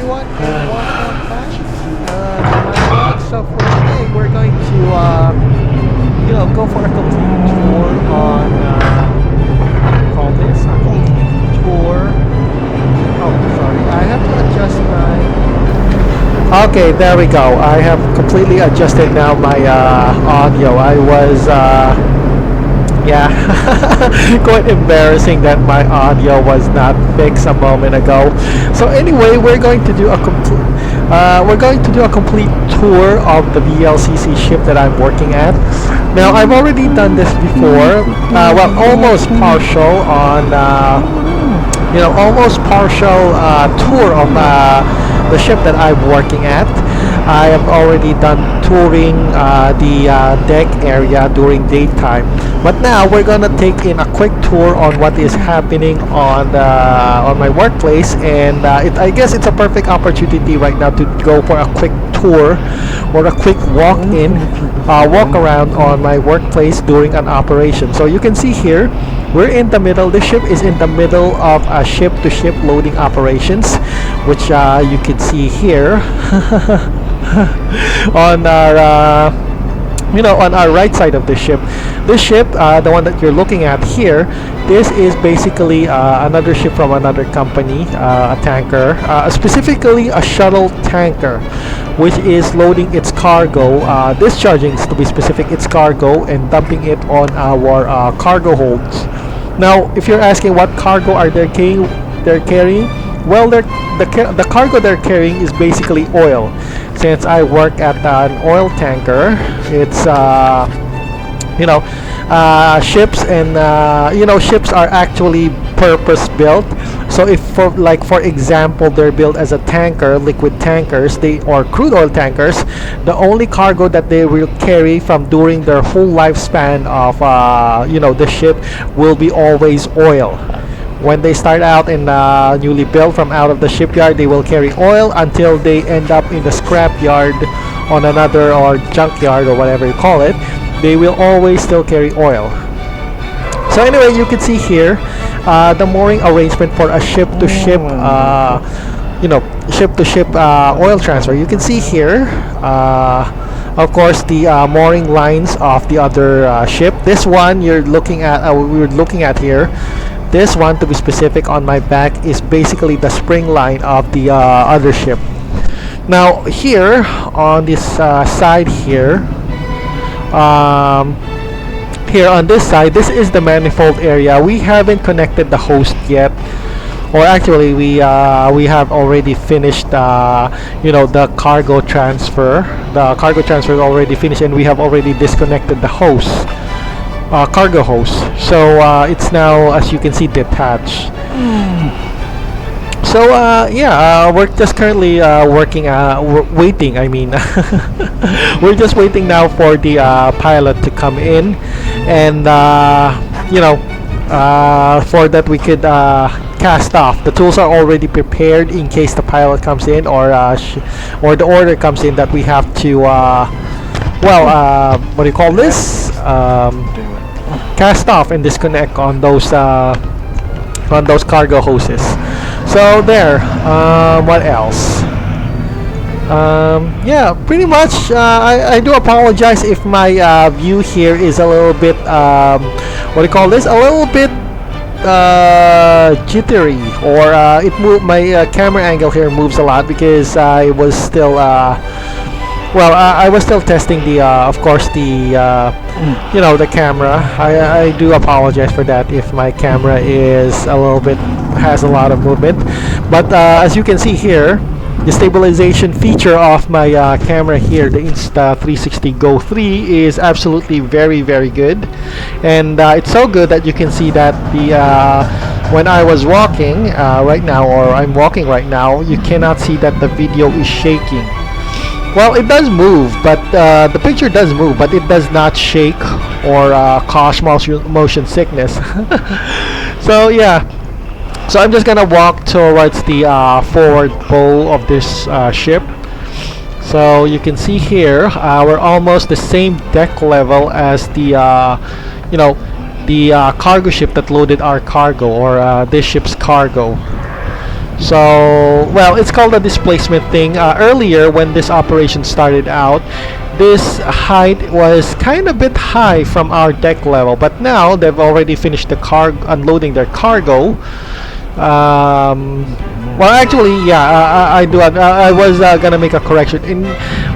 everyone, and welcome back to my vlog. So for today, we're going to, go for a complete tour on, call this a complete tour. Oh, sorry, I have to adjust my. Okay, there we go. I have completely adjusted now my audio. I was, yeah, quite embarrassing that my audio was not fixed a moment ago. So anyway, we're going to do a complete tour of the VLCC ship that I'm working at. Now I've already done this before. Well, almost partial on, almost partial tour of the ship that I'm working at. I have already done touring the deck area during daytime, but now we're gonna take in a quick tour on what is happening on my workplace, and I guess it's a perfect opportunity right now to go for a quick tour or a quick walk around on my workplace during an operation. So you can see here, we're in the middle. The ship is in the middle of a ship-to-ship loading operations, which you can see here on our on our right side of the ship. This ship, the one that you're looking at here, this is basically another ship from another company, a tanker, specifically a shuttle tanker, which is loading its cargo, discharging, to be specific, its cargo, and dumping it on our cargo holds. Now, if you're asking what cargo are they carrying, well, the cargo they're carrying is basically oil. Since I work at an oil tanker, it's ships, and ships are actually purpose built. So if for example they're built as a tanker, liquid tankers, or crude oil tankers, the only cargo that they will carry from during their whole lifespan of the ship will be always oil. When they start out and newly built from out of the shipyard, they will carry oil until they end up in the scrap yard on another, or junkyard, or whatever you call it. They will always still carry oil. So anyway, you can see here the mooring arrangement for a ship-to-ship ship-to-ship oil transfer. You can see here, of course, the mooring lines of the other ship. This one we're looking at here. This one, to be specific, on my back is basically the spring line of the other ship. Now here on this side here, here on this side, this is the manifold area. We haven't connected the hose yet, or actually we have already finished the cargo transfer. The cargo transfer is already finished, and we have already disconnected the hose. Cargo hose, so it's now, as you can see, detached. So we're just currently waiting. I mean, we're just waiting now for the pilot to come in, and for that we could cast off. The tools are already prepared in case the pilot comes in, or the order comes in that we have to what do you call this? Cast off and disconnect on those cargo hoses. So there. What else? Yeah, pretty much. I do apologize if my view here is a little bit what do you call this? A little bit jittery, or my camera angle here moves a lot because I was still I was still testing the of course the the camera. I do apologize for that if my camera is has a lot of movement, but as you can see here, the stabilization feature of my camera here, the Insta360 Go 3, is absolutely very, very good, and it's so good that you can see that when I was walking right now, or I'm walking right now, you cannot see that the video is shaking. Well, it does move, but the picture does move, but it does not shake or cause motion sickness. So yeah, so I'm just gonna walk towards the forward bow of this ship. So you can see here, we're almost the same deck level as the cargo ship that loaded our cargo, or this ship's cargo. So, well, it's called a displacement thing. Earlier, when this operation started out, this height was kind of bit high from our deck level, but now they've already finished the unloading their cargo. Well, actually, yeah, I do. I was gonna make a correction.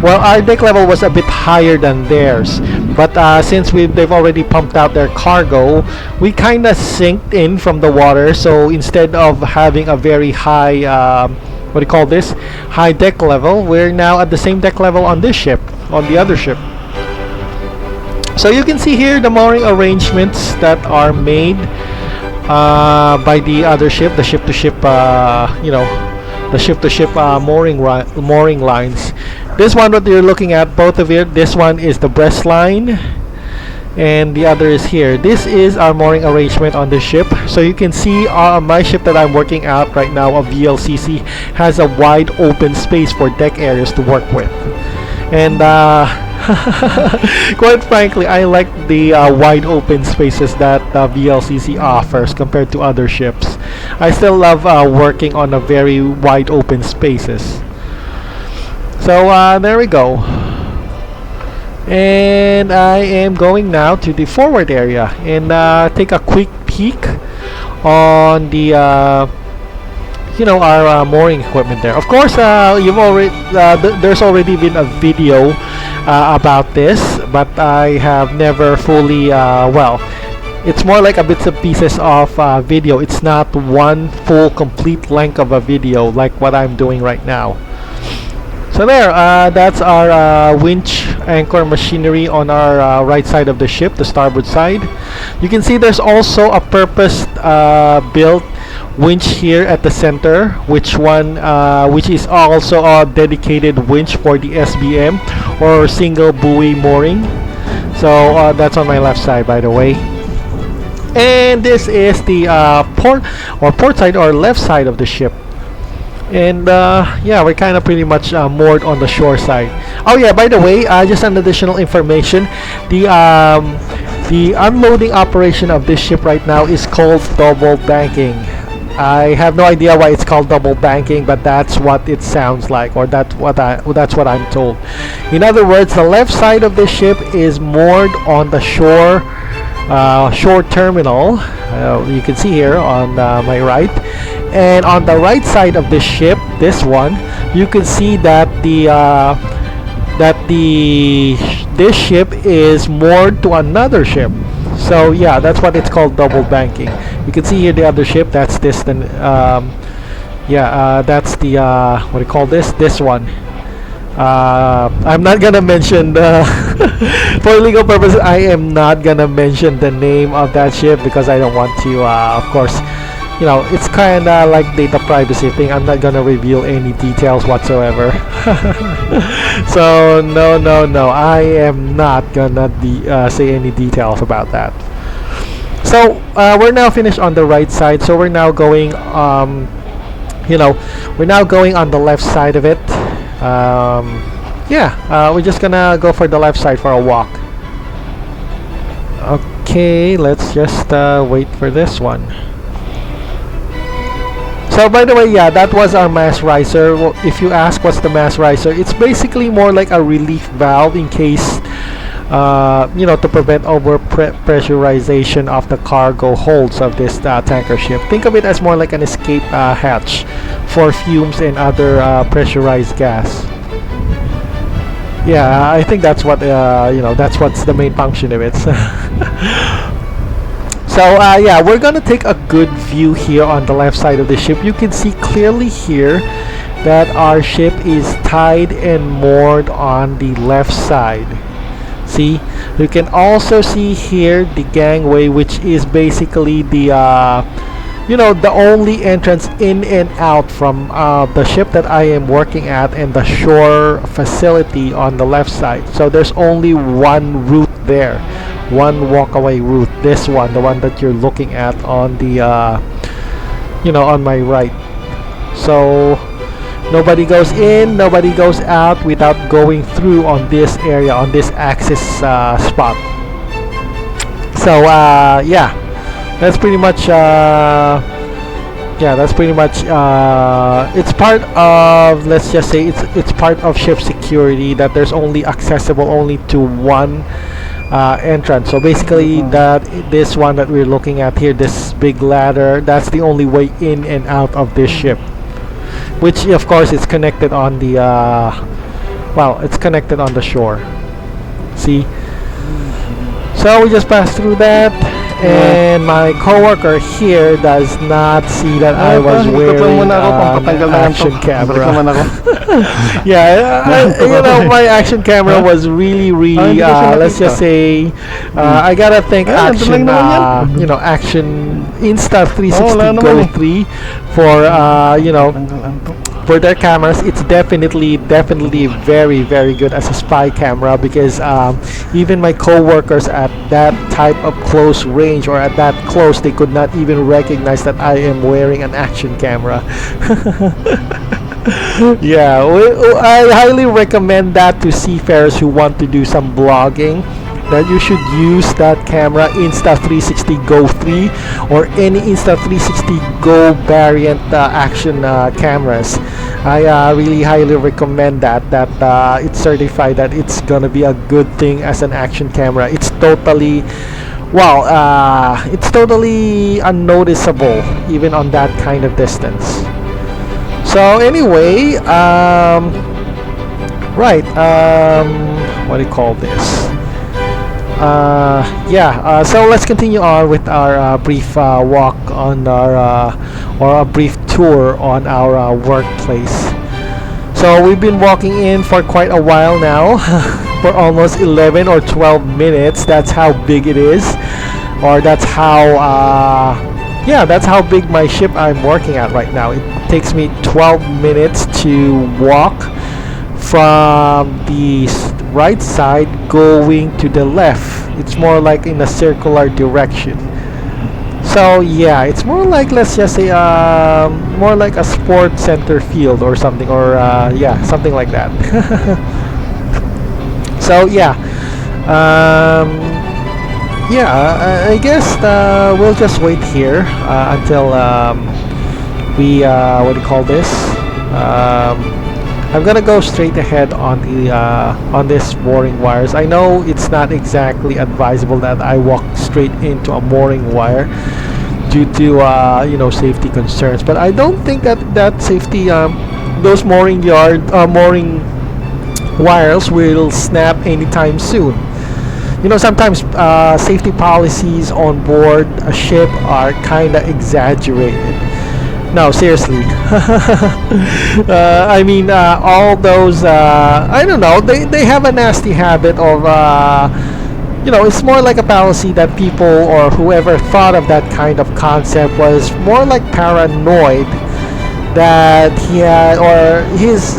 Well, our deck level was a bit higher than theirs, but since they've already pumped out their cargo, we kind of sinked in from the water. So instead of having a very high, what do you call this, high deck level, we're now at the same deck level on this ship, on the other ship. So you can see here the mooring arrangements that are made by the other ship, the ship-to-ship, the ship-to-ship mooring lines. This one that you're looking at, both of it, this one is the breast line, and the other is here. This is our mooring arrangement on the ship. So you can see my ship that I'm working out right now, a VLCC, has a wide open space for deck areas to work with, and quite frankly, I like the wide open spaces that VLCC offers compared to other ships. I still love working on a very wide open spaces. So there we go. And I am going now to the forward area and take a quick peek on the our mooring equipment there. Of course, you've already there's already been a video about this, but I have never fully well, it's more like a bits and pieces of video. It's not one full complete length of a video like what I'm doing right now. So there, that's our winch anchor machinery on our right side of the ship, the starboard side. You can see there's also a purpose built winch here at the center, which is also a dedicated winch for the SBM, or single buoy mooring. So that's on my left side, by the way. And this is the port side, or left side of the ship. And yeah, we're kind of pretty much moored on the shore side. Oh yeah, by the way, just an additional information, the unloading operation of this ship right now is called double banking. I have no idea why it's called double banking, but that's what it sounds like, or that's what I'm told. In other words, the left side of the ship is moored on the shore terminal. You can see here on my right, and on the right side of the ship, this one, you can see that this ship is moored to another ship. So yeah, that's what it's called, double banking. You can see here the other ship. That's this. Then that's the what do you call this? This one. I'm not gonna mention for legal purposes. I am not gonna mention the name of that ship because I don't want to. Of course, it's kind of like data privacy thing. I'm not gonna reveal any details whatsoever. So no, I am not gonna say any details about that. So we're now finished on the right side. So we're now going, we're now going on the left side of it. We're just gonna go for the left side for a walk. Okay, let's just wait for this one. So by the way, yeah, that was our mass riser. Well, if you ask what's the mass riser, it's basically more like a relief valve in case to prevent over pressurization of the cargo holds of this tanker ship. Think of it as more like an escape hatch for fumes and other pressurized gas. Yeah, I think that's what that's what's the main function of it. So yeah, we're gonna take a good view here on the left side of the ship. You can see clearly here that our ship is tied and moored on the left side. See, you can also see here the gangway, which is basically the the only entrance in and out from the ship that I am working at and the shore facility on the left side. So there's only one route there, one walkaway route. This one, the one that you're looking at on the on my right. So nobody goes in, nobody goes out without going through on this area, on this access spot. So yeah, that's pretty much yeah, that's pretty much it's part of, let's just say it's part of ship security, that there's only accessible only to one entrance. So basically that this one that we're looking at here, this big ladder, that's the only way in and out of this ship, which of course is connected on the well, it's connected on the shore. See, so we just passed through that. And my coworker here does not see that I was wearing an action camera. Yeah, you know, my action camera was really, let's just say, I gotta thank Action, you know, Action Insta360 Go 3 for, you know, for their cameras. It's definitely very good as a spy camera, because even my co-workers at that type of close range, or at that close, they could not even recognize that I am wearing an action camera. Yeah, I highly recommend that to seafarers who want to do some blogging, that you should use that camera, Insta360 Go 3 or any Insta360 Go variant action cameras. I really highly recommend that it's certified that it's gonna be a good thing as an action camera. It's totally, wow, it's totally unnoticeable even on that kind of distance. So anyway, right, what do you call this? Yeah, so let's continue on with our brief walk on our or a brief tour on our workplace. So we've been walking in for quite a while now, for almost 11 or 12 minutes. That's how big it is, or that's how yeah, that's how big my ship I'm working at right now. It takes me 12 minutes to walk from the right side going to the left. It's more like in a circular direction. So yeah, it's more like, let's just say, more like a sports center field or something, or yeah, something like that. So yeah, yeah, I guess we'll just wait here until we what do you call this? I'm gonna go straight ahead on the on this mooring wires. I know it's not exactly advisable that I walk straight into a mooring wire due to you know, safety concerns, but I don't think that safety those mooring wires will snap anytime soon. You know, sometimes safety policies on board a ship are kinda exaggerated. No, seriously. I mean, all those, I don't know, they have a nasty habit of, you know, it's more like a policy that people or whoever thought of that kind of concept was more like paranoid that he had, or his,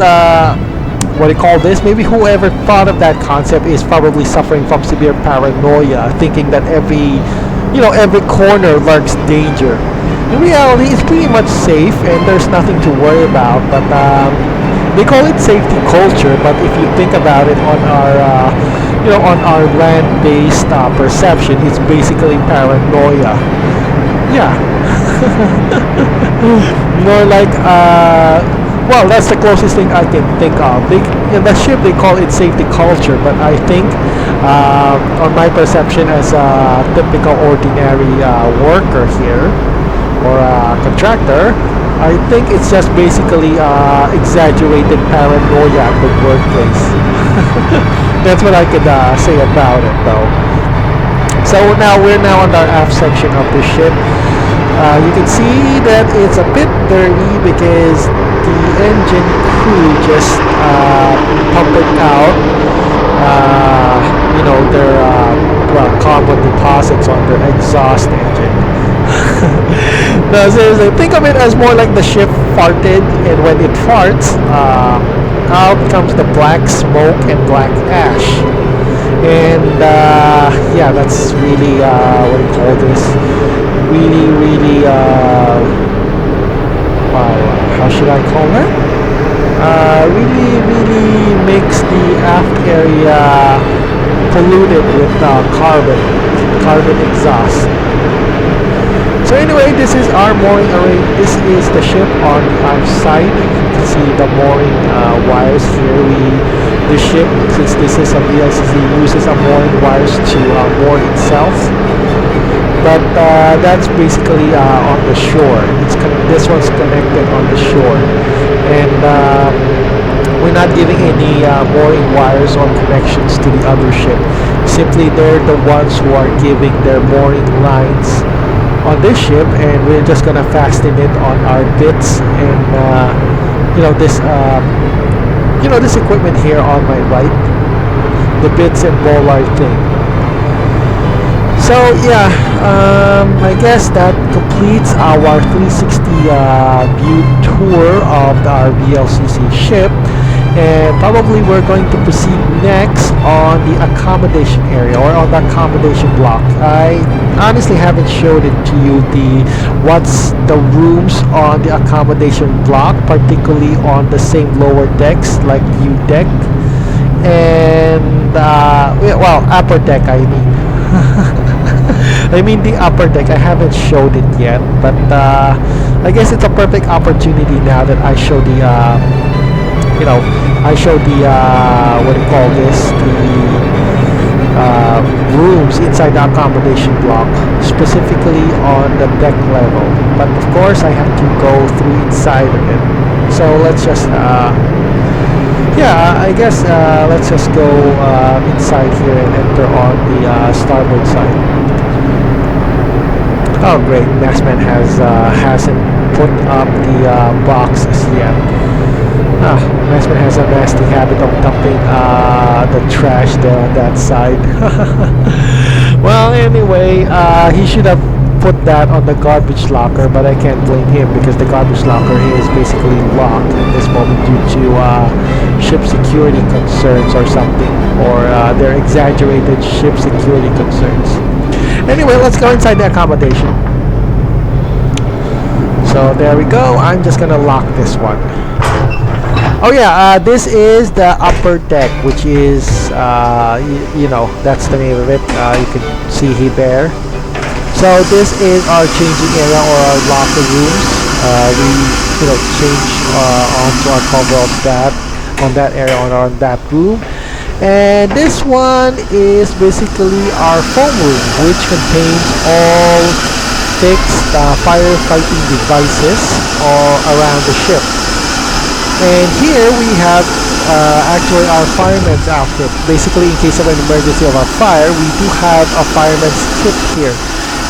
what do you call this? Maybe whoever thought of that concept is probably suffering from severe paranoia, thinking that every, you know, every corner lurks danger. In reality, it's pretty much safe and there's nothing to worry about, but they call it safety culture, but if you think about it on our you know, on our land-based perception, it's basically paranoia. Yeah. More like well, that's the closest thing I can think of. In the ship they call it safety culture, but I think on my perception as a typical ordinary worker here, or a contractor, I think it's just basically exaggerated paranoia at the workplace. That's what I could say about it, though. So we're now on our aft section of the ship. You can see that it's a bit dirty because the engine crew just pumped it out. You know, their well, carbon deposits on their exhaust engine. No, seriously, think of it as more like the ship farted, and when it farts, out comes the black smoke and black ash. And yeah, that's really what do you call this? Really how should I call that? Really makes the aft area polluted with carbon exhaust. So anyway, this is our mooring array. This is the ship on our side. You can see the mooring wires here. The ship, since this is a VLCC, uses a mooring wires to moor itself. But that's basically on the shore. This one's connected on the shore, and we're not giving any mooring wires or connections to the other ship. Simply, they're the ones who are giving their mooring lines on this ship, and we're just gonna fasten it on our bits and this equipment here on my right, the bits and bollard thing. So yeah, I guess that completes our 360 view tour of our VLCC ship, and probably we're going to proceed next on the accommodation area, or on the accommodation block. I honestly haven't showed it to you what's the rooms on the accommodation block, particularly on the same lower decks like view deck and upper deck, I mean. I mean the upper deck. I haven't showed it yet, but I guess it's a perfect opportunity now that I show the what do you call this, the rooms inside the accommodation block, specifically on the deck level. But of course I have to go through inside of it, so let's just I guess let's just go inside here and enter on the starboard side. Oh great, Maxman hasn't put up the boxes yet. Maxman has a nasty habit of dumping the trash there on that side. Well, anyway, he should have put that on the garbage locker, but I can't blame him because the garbage locker is basically locked at this moment due to ship security concerns or something, or their exaggerated ship security concerns. Anyway, let's go inside the accommodation. So there we go. I'm just gonna lock this one. Oh yeah, this is the upper deck, which is that's the name of it. You can see here there. So this is our changing area, or our locker rooms. We change onto our cover of that on that area, on that room. And this one is basically our foam room, which contains all fixed firefighting devices all around the ship. And here we have actually our fireman's outfit. Basically, in case of an emergency of a fire, we do have a fireman's kit here,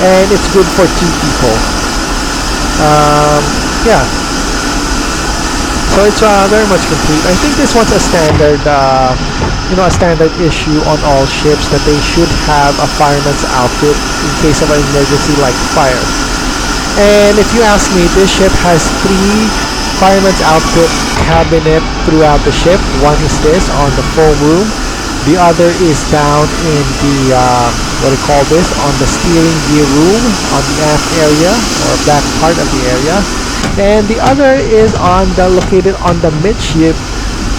and it's good for 2 people. Yeah. So it's very much complete. I think this one's a standard, a standard issue on all ships, that they should have a fireman's outfit in case of an emergency like fire. And if you ask me, this ship has 3 fireman's outfit cabinet throughout the ship. One is this on the foam room. The other is down in the on the steering gear room on the aft area, or back part of the area. And the other is located on the midship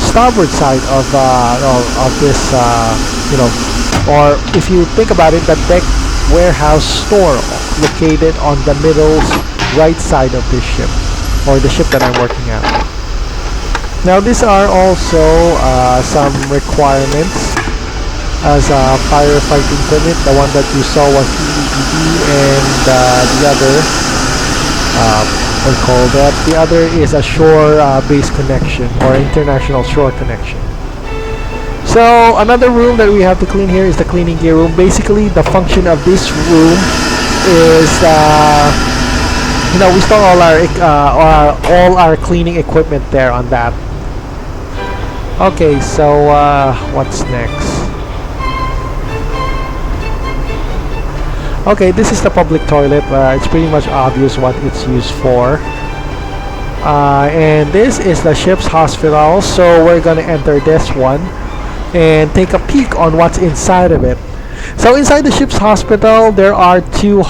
starboard side of this, or if you think about it, the deck warehouse store located on the middle right side of this ship, or the ship that I'm working at. Now these are also some requirements as a firefighting permit. The one that you saw was EED, and the other the other is a shore base connection, or international shore connection. So another room that we have to clean here is the cleaning gear room. Basically, the function of this room is we store all our cleaning equipment there on that. Okay, so what's next? Okay, this is the public toilet. It's pretty much obvious what it's used for. And this is the ship's hospital, so we're gonna enter this one and take a peek on what's inside of it. So inside the ship's hospital, there are 2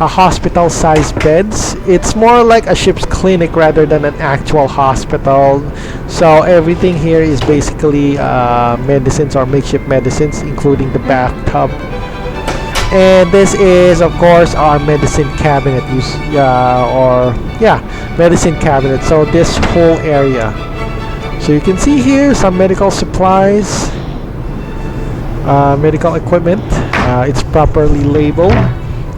hospital-sized beds. It's more like a ship's clinic rather than an actual hospital. So everything here is basically medicines or makeshift medicines, including the bathtub. And this is, of course, our medicine cabinet, medicine cabinet. So this whole area. So you can see here some medical supplies, medical equipment. It's properly labeled.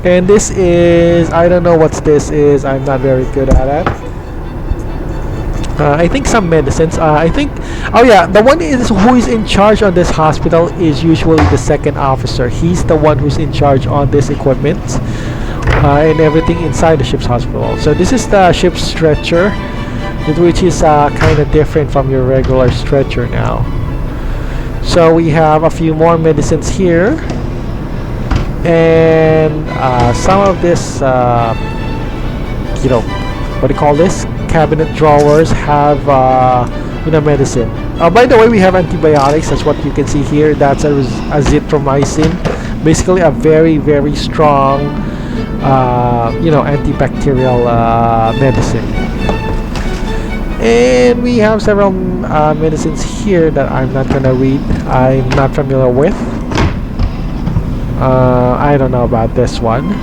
And this is, I don't know what this is. I'm not very good at it. I think some medicines. I think, oh yeah, the one who is in charge on this hospital is usually the second officer. He's the one who's in charge on this equipment and everything inside the ship's hospital. So this is the ship's stretcher, which is kind of different from your regular stretcher now. So we have a few more medicines here, and some of this, what do you call this? Cabinet drawers have medicine. By the way, we have antibiotics. That's what you can see here. That's azithromycin, basically a very, very strong antibacterial medicine. And we have several medicines here that I'm not gonna read. I'm not familiar with. I don't know about this one.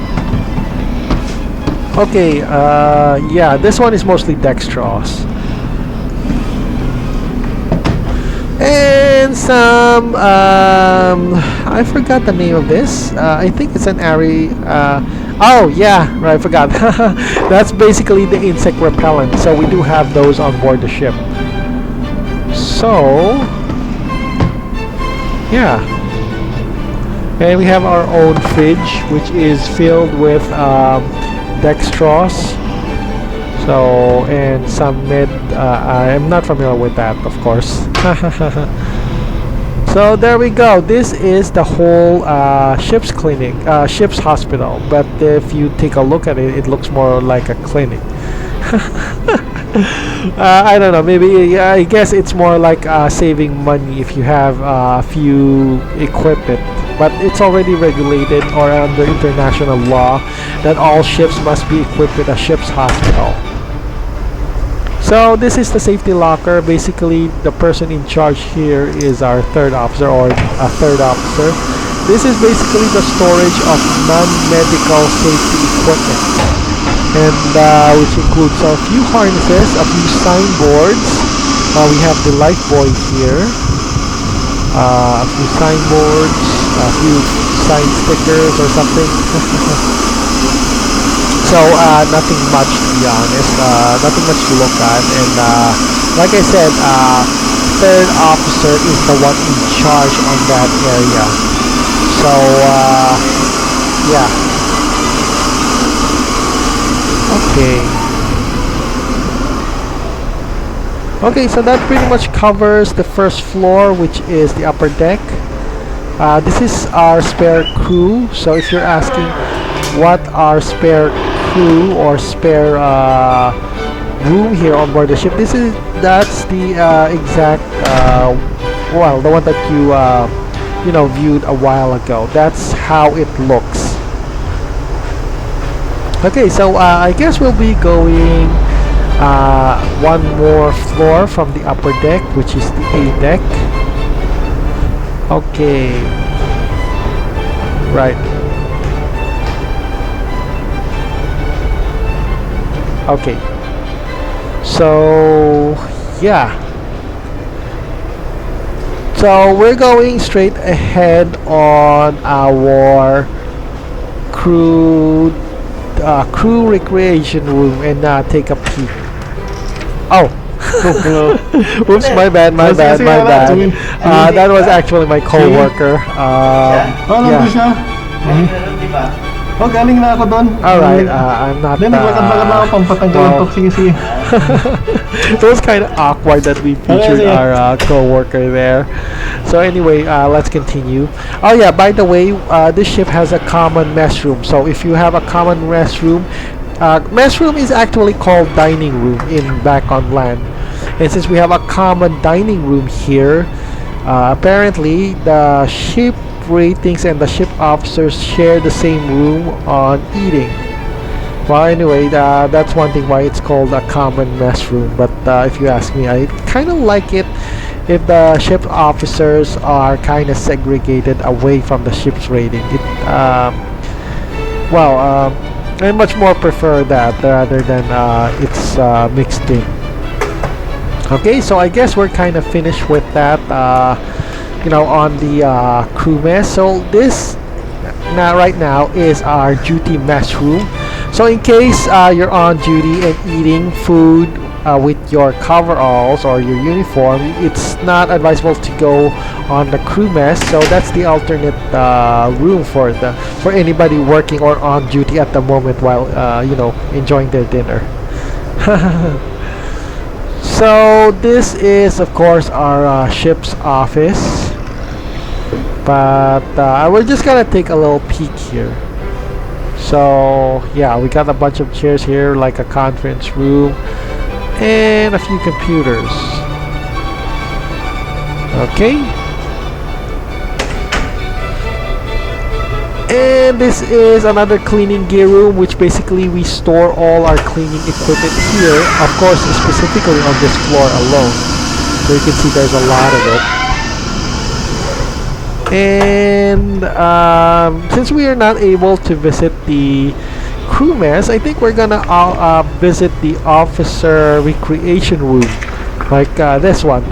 Okay, yeah, this one is mostly dextrose. And some, I forgot the name of this. I think it's an oh yeah, right, I forgot. That's basically the insect repellent. So we do have those on board the ship. So, yeah. And we have our own fridge, which is filled with dextrose. So, and some I'm not familiar with that, of course. So there we go. This is the whole ship's clinic, ship's hospital. But if you take a look at it, it looks more like a clinic. I don't know. Maybe I guess it's more like saving money if you have a few equipment. But it's already regulated or under international law that all ships must be equipped with a ship's hospital. So this is the safety locker. Basically, the person in charge here is our third officer or a third officer. This is basically the storage of non-medical safety equipment, and which includes a few harnesses, a few signboards. We have the lifebuoy here, a few signboards, a few sign stickers or something. So nothing much, to be honest. Nothing much to look at. And like I said, third officer is the one in charge on that area. So yeah. Okay, so that pretty much covers the first floor, which is the upper deck. This is our spare crew. So if you're asking what our spare crew or spare room here on board the ship, that's the exact well, the one that you viewed a while ago. That's how it looks. Okay, so I guess we'll be going one more floor from the upper deck, which is the A deck. Okay, right. Okay, so yeah, so we're going straight ahead on our crew recreation room and take a peek. Oh, oops, my bad. That was actually my co-worker. Galing na ako doon. Alright, I'm not naglakad-lakad na ako pampatanggal ng toxicity. It was kind of awkward that we featured our co-worker there. So anyway, let's continue. Oh yeah, by the way, this ship has a common mess room. So if you have a common mess room is actually called dining room back on land. And since we have a common dining room here, apparently the ship ratings and the ship officers share the same room on eating. Well, anyway, that's one thing why it's called a common mess room. But if you ask me, I kind of like it if the ship officers are kind of segregated away from the ship's rating. I much more prefer that rather than it's mixed in. Okay, so I guess we're kind of finished with that, on the crew mess. So this right now is our duty mess room. So in case you're on duty and eating food with your coveralls or your uniform, it's not advisable to go on the crew mess. So that's the alternate room for anybody working or on duty at the moment while enjoying their dinner. So this is of course our ship's office, but we're just gonna take a little peek here. So yeah, we got a bunch of chairs here, like a conference room, and a few computers. Okay. And this is another cleaning gear room, which basically we store all our cleaning equipment here, of course specifically on this floor alone. So you can see there's a lot of it. And since we are not able to visit the crew mess, I think we're gonna visit the officer recreation room, like this one.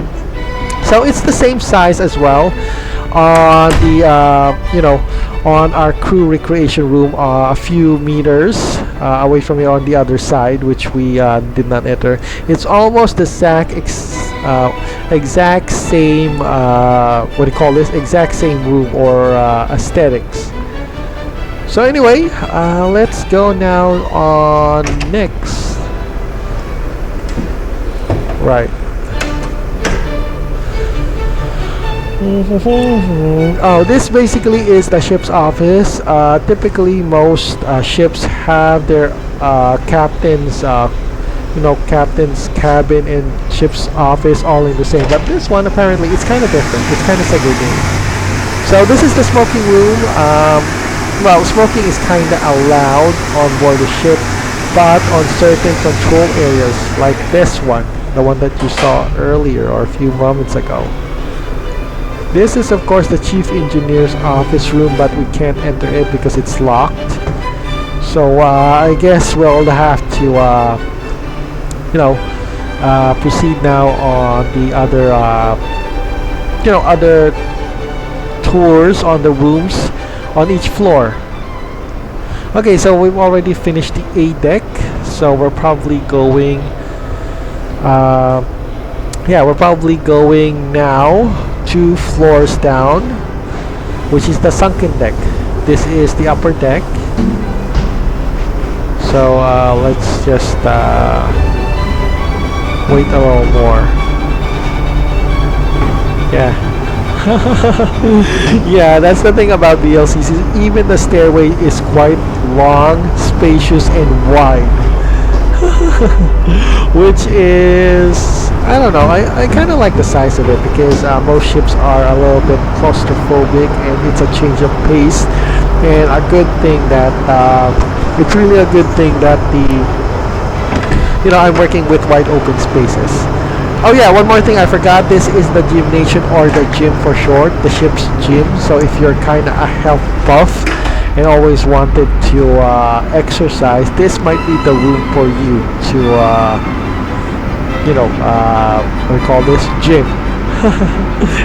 So it's the same size as well on the on our crew recreation room, a few meters away from here on the other side, which we did not enter. It's almost the exact same exact same room or aesthetics. So anyway, let's go now on next. Right. Oh, this basically is the ship's office. Typically, most ships have their captain's captain's cabin and ship's office all in the same. But this one apparently it's kind of different. It's kind of segregated. So this is the smoking room. Smoking is kind of allowed on board the ship, but on certain control areas, like this one, the one that you saw earlier or a few moments ago. This is of course the chief engineer's office room, but we can't enter it because it's locked. So I guess we'll have to proceed now on the other other tours on the rooms on each floor. Okay, so we've already finished the A deck, so we're probably going now 2 floors down, which is the sunken deck. This is the upper deck. So let's just wait a little more. Yeah. Yeah, that's the thing about VLCCs. Even the stairway is quite long, spacious, and wide. Which is, I don't know, I kind of like the size of it because most ships are a little bit claustrophobic and it's a change of pace, and a good thing that it's really a good thing that I'm working with wide open spaces. Oh yeah, one more thing I forgot, this is the gymnasium, or the gym for short, the ship's gym. So if you're kind of a health buff and always wanted to exercise, this might be the room for you to what we call this, gym.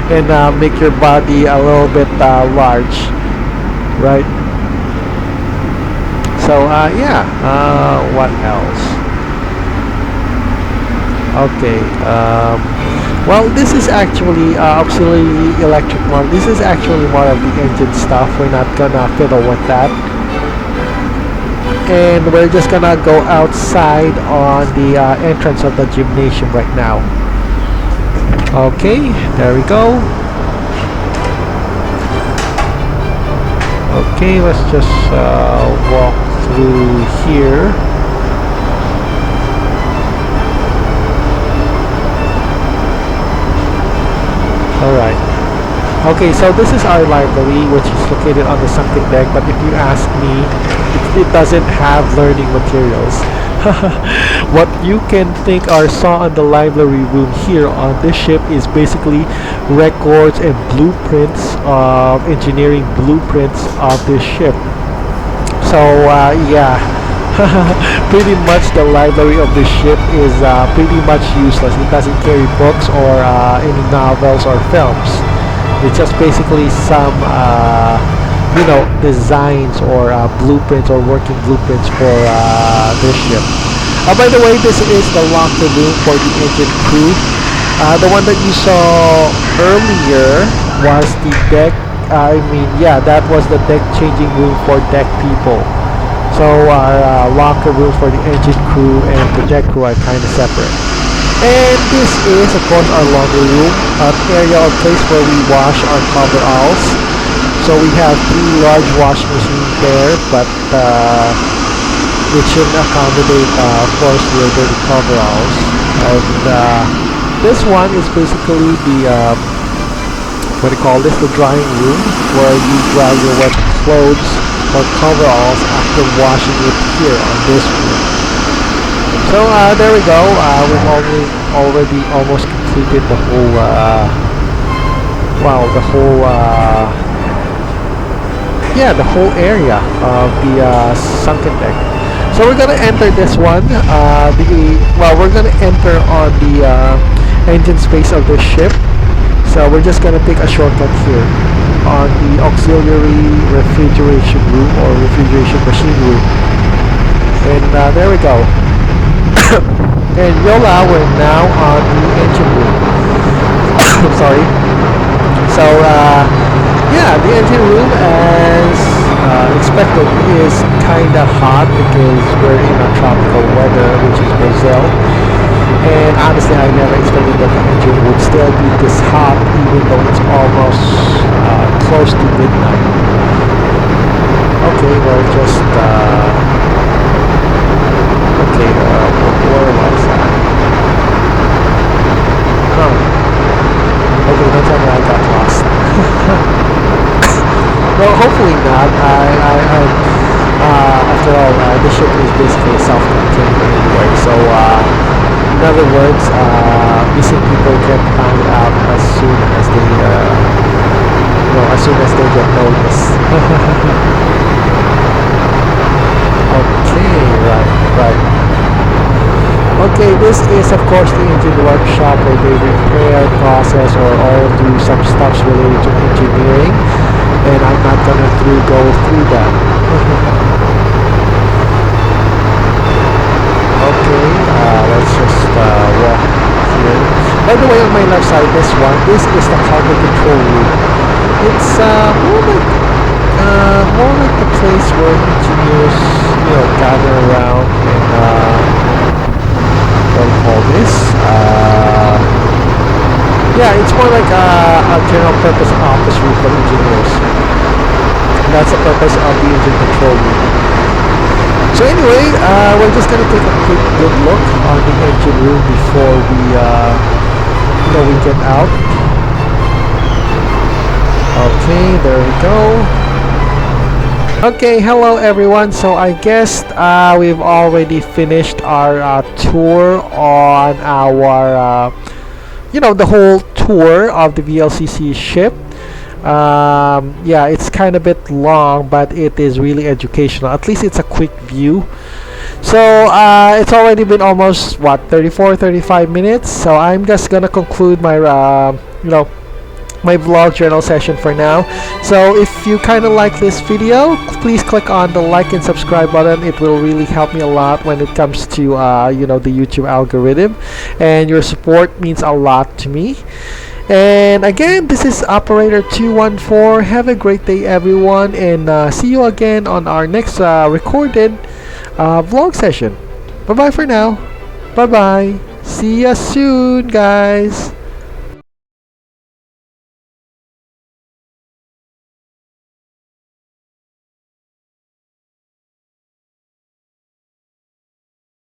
And make your body a little bit large, right? So what else? Okay, well, this is actually auxiliary electric one. This is actually more of the engine stuff. We're not gonna fiddle with that, and we're just gonna go outside on the entrance of the gymnasium right now. Okay, there we go. Okay, let's just walk through here. Alright. Okay, so this is our library, which is located on the sunken deck, but if you ask me, it doesn't have learning materials. What you can think or saw on the library room here on this ship is basically records and blueprints of engineering blueprints of this ship. So yeah, pretty much the library of this ship is pretty much useless. It doesn't carry books or any novels or films. It's just basically some designs or blueprints or working blueprints for this ship. By the way, this is the locker room for the engine crew. The one that you saw earlier was the deck. Yeah, that was the deck changing room for deck people. So our locker room for the engine crew and the deck crew are kind of separate. And this is, of course, our laundry room, an area or place where we wash our coveralls. So we have 3 large washing machines there, but it shouldn't accommodate, of course, your dirty coveralls. And this one is basically the what do you call this? The drying room, where you dry your wet clothes or coveralls after washing it here on this room. So there we go. We've already almost completed the whole the whole area of the sunken deck. So we're gonna enter this one. We're gonna enter on the engine space of the ship. So we're just gonna take a shortcut here on the auxiliary refrigeration room or refrigeration machine room. And there we go. And Yola, we're now on the engine room. Sorry. So yeah, the engine room, as expected, is kinda hot because we're in a tropical weather, which is Brazil. And honestly, I never expected that the engine would still be this hot, even though it's almost close to midnight. Okay, well, just where was that? Huh. Okay, don't tell me I got lost. Well, hopefully not. After all, the ship is basically self-contained anyway, so in other words, missing people get found out as soon as they get noticed. Okay, right. Okay, this is of course the engine workshop where they repair, process, or all do some stuff related to engineering, and I'm not gonna go through that. Okay, let's just walk here. By the way, on my left side, this is the cargo control room. It's more like the place where engineers, gather around and what do you call this? Yeah, it's more like a general purpose office room for engineers. And that's the purpose of the engine control room. So anyway, we're just gonna take a quick good look on the engine room before we get out. Okay, there we go. Okay, hello everyone. So I guess we've already finished our tour on our, the whole tour of the VLCC ship. Yeah, it's kind of a bit long, but it is really educational. At least it's a quick view. So it's already been almost 35 minutes. So I'm just gonna conclude my my vlog journal session for now. So if you kind of like this video, please click on the like and subscribe button. It will really help me a lot when it comes to the YouTube algorithm, and your support means a lot to me. And again, this is Operator 214. Have a great day, everyone, and see you again on our next recorded vlog session. Bye bye for now. Bye bye. See ya soon, guys.